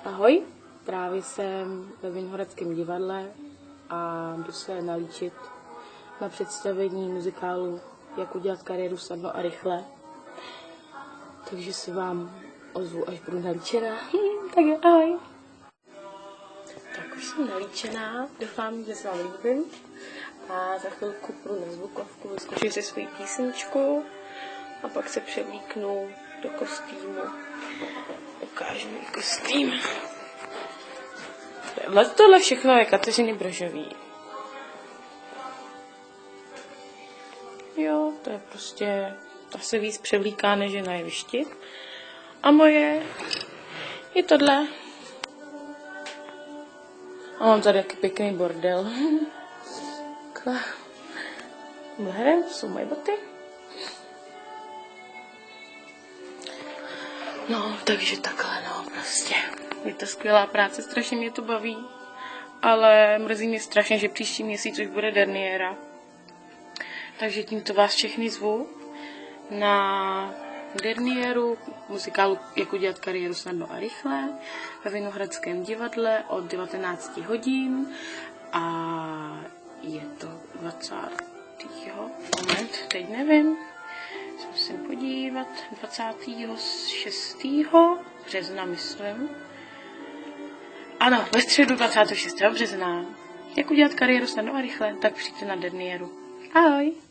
Ahoj, právě jsem ve Vinohradském divadle a jdu se nalíčit na představení muzikálu Jak udělat kariéru snadno a rychle. Takže se vám ozvu, až budu nalíčená. Tak jo, ahoj. Tak už jsem nalíčená, doufám, že se vám líbím. A za chvilku půjdu na zvukovku, vyzkouším si svoji písničku a pak se převlíknu do kostýmu. Ukážu mi kostým. Tohle všechno je Kateřiny Brožový. Jo, to je prostě, ta se víc převlíká, než je na jevišti. A moje je tohle. A mám tady jaký pěkný bordel. Mhle, jsou moje boty. No, takže takhle, no, prostě. Je to skvělá práce, strašně mě to baví. Ale mrzí mě strašně, že příští měsíc už bude derniéra. Takže tímto vás všechny zvu na derniéru muzikálu Jak udělat kariéru snadno a rychle ve Vinohradském divadle od 19 hodin a je to 20. Moment, teď nevím, musím podívat, 26. března, myslím. Ano, ve středu 26. března. Jak udělat kariéru snadno a rychle, tak přijďte na derniéru. Ahoj!